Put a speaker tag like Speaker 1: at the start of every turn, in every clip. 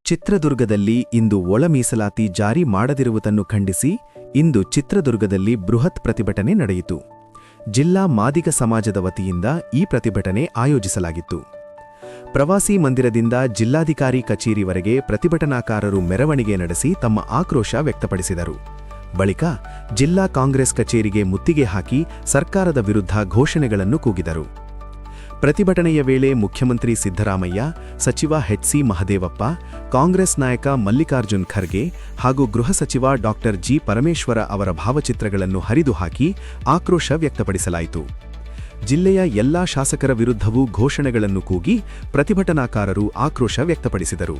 Speaker 1: ಚಿತ್ರದುರ್ಗದಲ್ಲಿ ಇಂದು ಒಳ ಮೀಸಲಾತಿ ಜಾರಿ ಮಾಡದಿರುವುದನ್ನು ಖಂಡಿಸಿ ಇಂದು ಚಿತ್ರದುರ್ಗದಲ್ಲಿ ಬೃಹತ್ ಪ್ರತಿಭಟನೆ ನಡೆಯಿತು. ಜಿಲ್ಲಾ ಮಾದಿಗ ಸಮಾಜದ ವತಿಯಿಂದ ಈ ಪ್ರತಿಭಟನೆ ಆಯೋಜಿಸಲಾಗಿತ್ತು. ಪ್ರವಾಸಿ ಮಂದಿರದಿಂದ ಜಿಲ್ಲಾಧಿಕಾರಿ ಕಚೇರಿವರೆಗೆ ಪ್ರತಿಭಟನಾಕಾರರು ಮೆರವಣಿಗೆ ನಡೆಸಿ ತಮ್ಮ ಆಕ್ರೋಶ ವ್ಯಕ್ತಪಡಿಸಿದರು. ಬಳಿಕ ಜಿಲ್ಲಾ ಕಾಂಗ್ರೆಸ್ ಕಚೇರಿಗೆ ಮುತ್ತಿಗೆ ಹಾಕಿ ಸರ್ಕಾರದ ವಿರುದ್ಧ ಘೋಷಣೆಗಳನ್ನು ಕೂಗಿದರು. ಪ್ರತಿಭಟನೆಯ ವೇಳೆ ಮುಖ್ಯಮಂತ್ರಿ ಸಿದ್ದರಾಮಯ್ಯ, ಸಚಿವ ಎಚ್.ಸಿ. ಮಹದೇವಪ್ಪ, ಕಾಂಗ್ರೆಸ್ ನಾಯಕ ಮಲ್ಲಿಕಾರ್ಜುನ್ ಖರ್ಗೆ ಹಾಗೂ ಗೃಹ ಸಚಿವ ಡಾ. ಜಿ. ಪರಮೇಶ್ವರ ಅವರ ಭಾವಚಿತ್ರಗಳನ್ನು ಹರಿದು ಹಾಕಿ ಆಕ್ರೋಶ ವ್ಯಕ್ತಪಡಿಸಲಾಯಿತು. ಜಿಲ್ಲೆಯ ಎಲ್ಲಾ ಶಾಸಕರ ವಿರುದ್ಧವೂ ಘೋಷಣೆಗಳನ್ನು ಕೂಗಿ ಪ್ರತಿಭಟನಾಕಾರರು ಆಕ್ರೋಶ ವ್ಯಕ್ತಪಡಿಸಿದರು.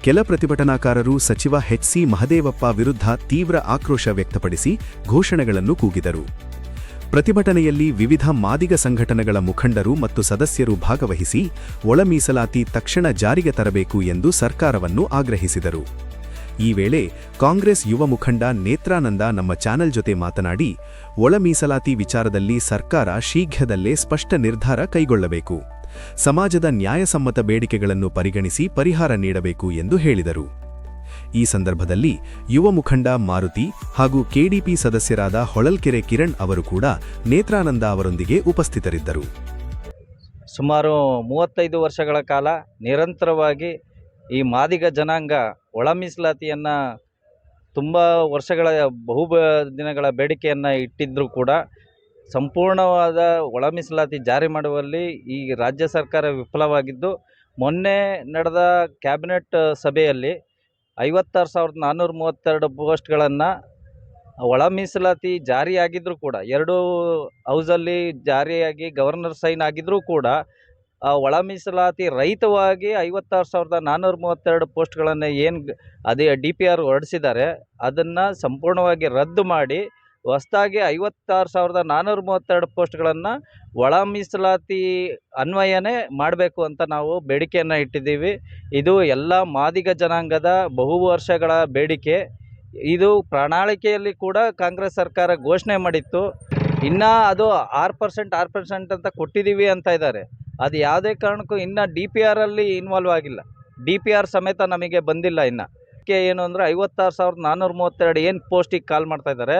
Speaker 1: ಕೆಲ ಪ್ರತಿಭಟನಾಕಾರರು ಸಚಿವ ಎಚ್.ಸಿ. ಮಹದೇವಪ್ಪ ವಿರುದ್ಧ ತೀವ್ರ ಆಕ್ರೋಶ ವ್ಯಕ್ತಪಡಿಸಿ ಘೋಷಣೆಗಳನ್ನು ಕೂಗಿದರು. ಪ್ರತಿಭಟನೆಯಲ್ಲಿ ವಿವಿಧ ಮಾದಿಗ ಸಂಘಟನೆಗಳ ಮುಖಂಡರು ಮತ್ತು ಸದಸ್ಯರು ಭಾಗವಹಿಸಿ ಒಳ ಮೀಸಲಾತಿ ತಕ್ಷಣ ಜಾರಿಗೆ ತರಬೇಕು ಎಂದು ಸರ್ಕಾರವನ್ನು ಆಗ್ರಹಿಸಿದರು. ಈ ವೇಳೆ ಕಾಂಗ್ರೆಸ್ ಯುವ ಮುಖಂಡ ನೇತ್ರಾನಂದ ನಮ್ಮ ಚಾನೆಲ್ ಜೊತೆ ಮಾತನಾಡಿ, ಒಳ ಮೀಸಲಾತಿ ವಿಚಾರದಲ್ಲಿ ಸರ್ಕಾರ ಶೀಘ್ರದಲ್ಲೇ ಸ್ಪಷ್ಟ ನಿರ್ಧಾರ ಕೈಗೊಳ್ಳಬೇಕು, ಸಮಾಜದ ನ್ಯಾಯಸಮ್ಮತ ಬೇಡಿಕೆಗಳನ್ನು ಪರಿಗಣಿಸಿ ಪರಿಹಾರ ನೀಡಬೇಕು ಎಂದು ಹೇಳಿದರು. ಈ ಸಂದರ್ಭದಲ್ಲಿ ಯುವ ಮುಖಂಡ ಮಾರುತಿ ಹಾಗೂ ಕೆಡಿಪಿ ಸದಸ್ಯರಾದ ಹೊಳಲ್ಕೆರೆ ಕಿರಣ್ ಅವರು ಕೂಡ ನೇತ್ರಾನಂದ ಅವರೊಂದಿಗೆ ಉಪಸ್ಥಿತರಿದ್ದರು.
Speaker 2: ಸುಮಾರು 35 ವರ್ಷಗಳ ಕಾಲ ನಿರಂತರವಾಗಿ ಈ ಮಾದಿಗ ಜನಾಂಗ ಒಳ ಮೀಸಲಾತಿಯನ್ನು ತುಂಬ ವರ್ಷಗಳ ದಿನಗಳ ಬೇಡಿಕೆಯನ್ನು ಇಟ್ಟಿದ್ದರೂ ಕೂಡ ಸಂಪೂರ್ಣವಾದ ಒಳ ಮೀಸಲಾತಿ ಜಾರಿ ಮಾಡುವಲ್ಲಿ ಈ ರಾಜ್ಯ ಸರ್ಕಾರ ವಿಫಲವಾಗಿದ್ದು, ಮೊನ್ನೆ ನಡೆದ ಕ್ಯಾಬಿನೆಟ್ ಸಭೆಯಲ್ಲಿ 56,432 ಪೋಸ್ಟ್ಗಳನ್ನು ಒಳ ಮೀಸಲಾತಿ ಜಾರಿಯಾಗಿದ್ದರೂ ಕೂಡ, ಎರಡೂ ಹೌಸಲ್ಲಿ ಜಾರಿಯಾಗಿ ಗವರ್ನರ್ ಸೈನ್ ಆಗಿದ್ದರೂ ಕೂಡ ಒಳ ಮೀಸಲಾತಿ ರಹಿತವಾಗಿ 56,432 ಪೋಸ್ಟ್ಗಳನ್ನು ಅದೇ DPR ಹೊರಡಿಸಿದ್ದಾರೆ, ಅದನ್ನು ಸಂಪೂರ್ಣವಾಗಿ ರದ್ದು ಮಾಡಿ ಹೊಸದಾಗಿ 56,432 ಪೋಸ್ಟ್ಗಳನ್ನು ಒಳ ಮೀಸಲಾತಿ ಅನ್ವಯನೇ ಮಾಡಬೇಕು ಅಂತ ನಾವು ಬೇಡಿಕೆಯನ್ನು ಇಟ್ಟಿದ್ದೀವಿ. ಇದು ಎಲ್ಲ ಮಾದಿಗ ಜನಾಂಗದ ಬಹು ವರ್ಷಗಳ ಬೇಡಿಕೆ. ಇದು ಪ್ರಣಾಳಿಕೆಯಲ್ಲಿ ಕೂಡ ಕಾಂಗ್ರೆಸ್ ಸರ್ಕಾರ ಘೋಷಣೆ ಮಾಡಿತ್ತು. ಇನ್ನು ಅದು 6% ಅಂತ ಕೊಟ್ಟಿದ್ದೀವಿ ಅಂತ ಇದ್ದಾರೆ. ಅದು ಯಾವುದೇ ಕಾರಣಕ್ಕೂ ಇನ್ನು DPRಲ್ಲಿ ಇನ್ವಾಲ್ವ್ ಆಗಿಲ್ಲ. DPR ಸಮೇತ ನಮಗೆ ಬಂದಿಲ್ಲ. ಇನ್ನು ಏನು ಅಂದರೆ 56,432 ಏನು ಪೋಸ್ಟಿಗೆ ಕಾಲ್ ಮಾಡ್ತಾ ಇದ್ದಾರೆ,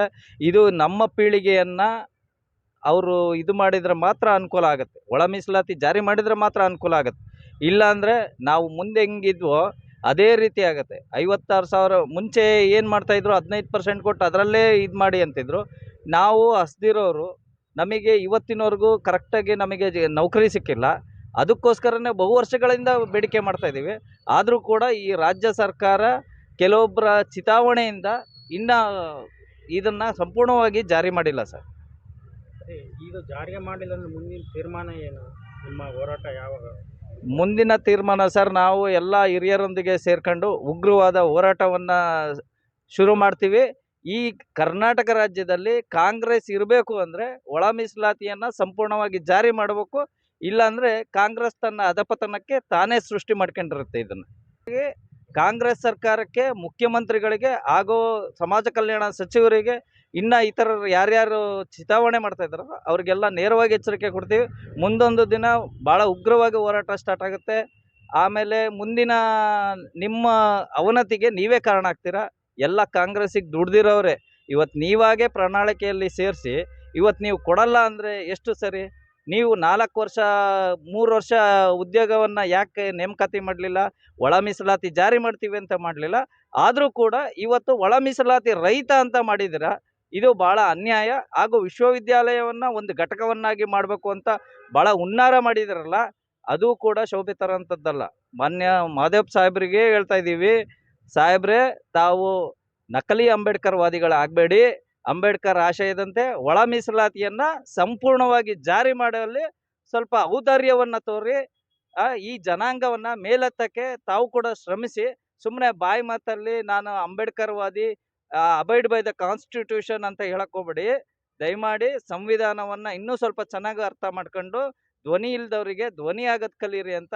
Speaker 2: ಇದು ನಮ್ಮ ಪೀಳಿಗೆಯನ್ನು ಅವರು ಇದು ಮಾಡಿದರೆ ಮಾತ್ರ ಅನುಕೂಲ ಆಗುತ್ತೆ, ಒಳ ಮೀಸಲಾತಿ ಜಾರಿ ಮಾಡಿದರೆ ಮಾತ್ರ ಅನುಕೂಲ ಆಗುತ್ತೆ. ಇಲ್ಲಾಂದರೆ ನಾವು ಮುಂದೆ ಹೆಂಗಿದ್ವೋ ಅದೇ ರೀತಿ ಆಗುತ್ತೆ. 56,000 ಮುಂಚೆ ಏನು ಮಾಡ್ತಾಯಿದ್ರು, 15% ಕೊಟ್ಟು ಅದರಲ್ಲೇ ಇದು ಮಾಡಿ ಅಂತಿದ್ರು. ನಾವು ಹಸ್ದಿರೋರು, ನಮಗೆ ಇವತ್ತಿನವರೆಗೂ ಕರೆಕ್ಟಾಗಿ ನಮಗೆ ನೌಕರಿ ಸಿಕ್ಕಿಲ್ಲ. ಅದಕ್ಕೋಸ್ಕರನೇ ಬಹು ವರ್ಷಗಳಿಂದ ಬೇಡಿಕೆ ಮಾಡ್ತಾಯಿದ್ದೀವಿ. ಆದರೂ ಕೂಡ ಈ ರಾಜ್ಯ ಸರ್ಕಾರ ಕೆಲವೊಬ್ಬರ ಚಿತಾವಣೆಯಿಂದ ಇನ್ನೂ ಇದನ್ನು ಸಂಪೂರ್ಣವಾಗಿ ಜಾರಿ ಮಾಡಿಲ್ಲ ಸರ್.
Speaker 3: ಈಗ ಜಾರಿಗೆ ಮಾಡಿಲ್ಲ ಅಂದರೆ ಮುಂದಿನ ತೀರ್ಮಾನ ಏನು? ನಿಮ್ಮ ಹೋರಾಟ ಯಾವಾಗ?
Speaker 2: ಮುಂದಿನ ತೀರ್ಮಾನ ಸರ್, ನಾವು ಎಲ್ಲ ಹಿರಿಯರೊಂದಿಗೆ ಸೇರ್ಕೊಂಡು ಉಗ್ರವಾದ ಹೋರಾಟವನ್ನು ಶುರು ಮಾಡ್ತೀವಿ. ಈ ಕರ್ನಾಟಕ ರಾಜ್ಯದಲ್ಲಿ ಕಾಂಗ್ರೆಸ್ ಇರಬೇಕು ಅಂದರೆ ಒಳ ಮೀಸಲಾತಿಯನ್ನು ಸಂಪೂರ್ಣವಾಗಿ ಜಾರಿ ಮಾಡಬೇಕು. ಇಲ್ಲಾಂದರೆ ಕಾಂಗ್ರೆಸ್ ತನ್ನ ಅಧಪತನಕ್ಕೆ ತಾನೇ ಸೃಷ್ಟಿ ಮಾಡ್ಕೊಂಡಿರುತ್ತೆ. ಇದನ್ನು ಕಾಂಗ್ರೆಸ್ ಸರ್ಕಾರಕ್ಕೆ, ಮುಖ್ಯಮಂತ್ರಿಗಳಿಗೆ ಹಾಗೂ ಸಮಾಜ ಕಲ್ಯಾಣ ಸಚಿವರಿಗೆ, ಇನ್ನು ಇತರರು ಯಾರ್ಯಾರು ಚಿತಾವಣೆ ಮಾಡ್ತಾ ಇದ್ದಾರೋ ಅವ್ರಿಗೆಲ್ಲ ನೇರವಾಗಿ ಎಚ್ಚರಿಕೆ ಕೊಡ್ತೀವಿ. ಮುಂದೊಂದು ದಿನ ಭಾಳ ಉಗ್ರವಾಗಿ ಹೋರಾಟ ಸ್ಟಾರ್ಟ್ ಆಗುತ್ತೆ. ಆಮೇಲೆ ಮುಂದಿನ ನಿಮ್ಮ ಅವನತಿಗೆ ನೀವೇ ಕಾರಣ ಆಗ್ತೀರಾ. ಎಲ್ಲ ಕಾಂಗ್ರೆಸ್ಸಿಗೆ ದುಡ್ದಿರೋರೆ ಇವತ್ತು ನೀವಾಗೇ ಪ್ರಣಾಳಿಕೆಯಲ್ಲಿ ಸೇರಿಸಿ ಇವತ್ತು ನೀವು ಕೊಡಲ್ಲ ಅಂದರೆ ಎಷ್ಟು ಸರಿ? ನೀವು 4 ವರ್ಷ 3 ವರ್ಷ ಉದ್ಯೋಗವನ್ನು ಯಾಕೆ ನೇಮಕಾತಿ ಮಾಡಲಿಲ್ಲ? ಒಳ ಮೀಸಲಾತಿ ಜಾರಿ ಮಾಡ್ತೀವಿ ಅಂತ ಮಾಡಲಿಲ್ಲ. ಆದರೂ ಕೂಡ ಇವತ್ತು ಒಳ ಮೀಸಲಾತಿ ರಹಿತ ಅಂತ ಮಾಡಿದ್ದೀರಾ. ಇದು ಭಾಳ ಅನ್ಯಾಯ. ಹಾಗೂ ವಿಶ್ವವಿದ್ಯಾಲಯವನ್ನು ಒಂದು ಘಟಕವನ್ನಾಗಿ ಮಾಡಬೇಕು ಅಂತ ಭಾಳ ಹುನ್ನಾರ ಮಾಡಿದಿರಲ್ಲ, ಅದು ಕೂಡ ಶೋಭೆ ತರೋಂಥದ್ದಲ್ಲ. ಮಾನ್ಯ ಮಹದೇವ್ ಸಾಹೇಬ್ರಿಗೆ ಹೇಳ್ತಾ ಇದ್ದೀವಿ, ಸಾಹೇಬ್ರೆ ತಾವು ನಕಲಿ ಅಂಬೇಡ್ಕರ್ ವಾದಿಗಳಾಗಬೇಡಿ. ಅಂಬೇಡ್ಕರ್ ಆಶಯದಂತೆ ಒಳ ಮೀಸಲಾತಿಯನ್ನು ಸಂಪೂರ್ಣವಾಗಿ ಜಾರಿ ಮಾಡುವಲ್ಲಿ ಸ್ವಲ್ಪ ಔದಾರ್ಯವನ್ನು ತೋರಿ ಈ ಜನಾಂಗವನ್ನು ಮೇಲೆತ್ತಕ್ಕೆ ತಾವು ಕೂಡ ಶ್ರಮಿಸಿ. ಸುಮ್ಮನೆ ಬಾಯಿ ಮಾತಲ್ಲಿ ನಾನು ಅಂಬೇಡ್ಕರ್ ವಾದಿ, ಅಬೈಡ್ ಬೈ ದ ಕಾನ್ಸ್ಟಿಟ್ಯೂಷನ್ ಅಂತ ಹೇಳಕ್ಕೆ ಹೋಗ್ಬೇಡಿ. ದಯಮಾಡಿ ಸಂವಿಧಾನವನ್ನು ಇನ್ನೂ ಸ್ವಲ್ಪ ಚೆನ್ನಾಗಿ ಅರ್ಥ ಮಾಡ್ಕೊಂಡು ಧ್ವನಿ ಇಲ್ದವರಿಗೆ ಧ್ವನಿ ಆಗೋದು ಕಲೀರಿ ಅಂತ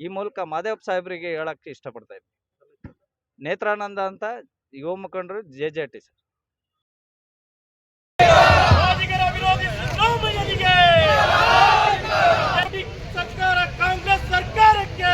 Speaker 2: ಈ ಮೂಲಕ ಮಾದೇವ್ ಸಾಹೇಬ್ರಿಗೆ ಹೇಳಕ್ಕೆ ಇಷ್ಟಪಡ್ತಾ ಇದ್ದೀನಿ. ನೇತ್ರಾನಂದ ಅಂತ ಯುವ ಮುಖಂಡರು, JJT ಸರ್.
Speaker 4: ಸರ್ಕಾರ, ಕಾಂಗ್ರೆಸ್ ಸರ್ಕಾರಕ್ಕೆ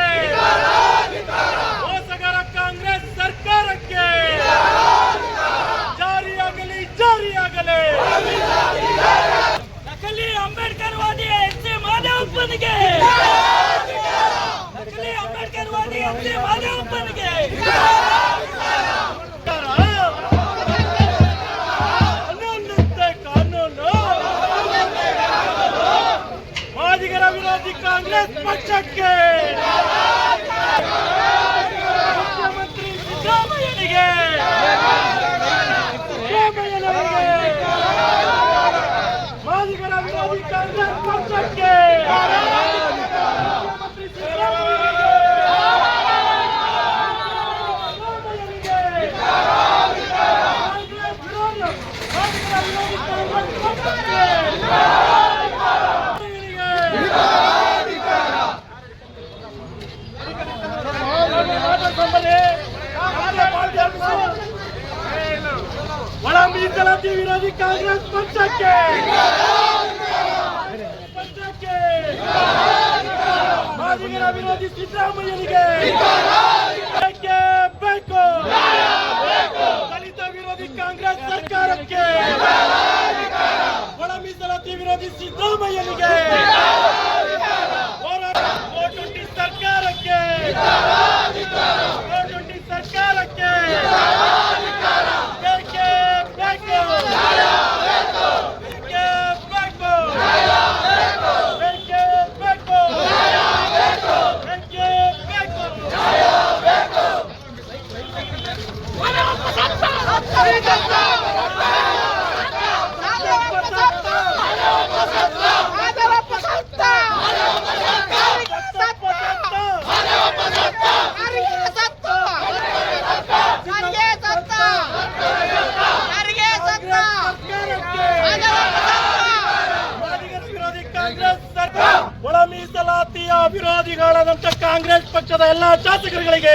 Speaker 4: ಒಳ ಮೀಸಲಾತಿ ವಿರೋಧಿ ಕಾಂಗ್ರೆಸ್ ಪಕ್ಷಕ್ಕೆ ಮಾದಿಗರ ವಿರೋಧಿ ಸಿದ್ದರಾಮಯ್ಯನಿಗೆ ಬೇಕೇ ಬೇಕು. ದಲಿತ ವಿರೋಧಿ ಕಾಂಗ್ರೆಸ್ ಸರ್ಕಾರಕ್ಕೆ ಒಳ ಮೀಸಲಾತಿ ವಿರೋಧಿ ಸಿದ್ದರಾಮಯ್ಯನಿಗೆ ಓಟುಂಟಿ ಸರ್ಕಾರಕ್ಕೆ ಓಟುಂಟಿ ಸರ್ಕಾರಕ್ಕೆ ಬೇಕೇ ಬೇಕು. ಬೇಕೇ ಬೇಕು. ಬೇಕೇ ಬೇಕು. ಬೇಕೇ ಬೇಕು. ಒಳ ಮೀಸಲಾತಿಯ ವಿರೋಧಿಗಳಾದಂತ ಕಾಂಗ್ರೆಸ್ ಪಕ್ಷದ ಎಲ್ಲಾ ಶಾಸಕರುಗಳಿಗೆ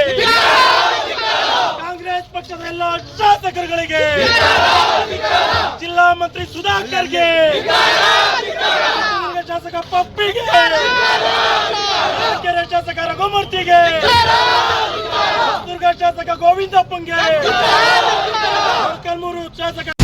Speaker 4: ಕಾಂಗ್ರೆಸ್ ಪಕ್ಷದ ಎಲ್ಲಾ ಶಾಸಕರುಗಳಿಗೆ ಜಿಲ್ಲಾ ಮಂತ್ರಿ ಸುಧಾಕರ್ಗೆ ಶಾಸಕ ಪಪ್ಪಿಗೆ ಕೆರೆ ಶಾಸಕ ರಘುಮೂರ್ತಿಗೆ ದುರ್ಗ ಶಾಸಕ ಗೋವಿಂದಪ್ಪಂಗೆ ಕಲ್ಮೂರು ಶಾಸಕ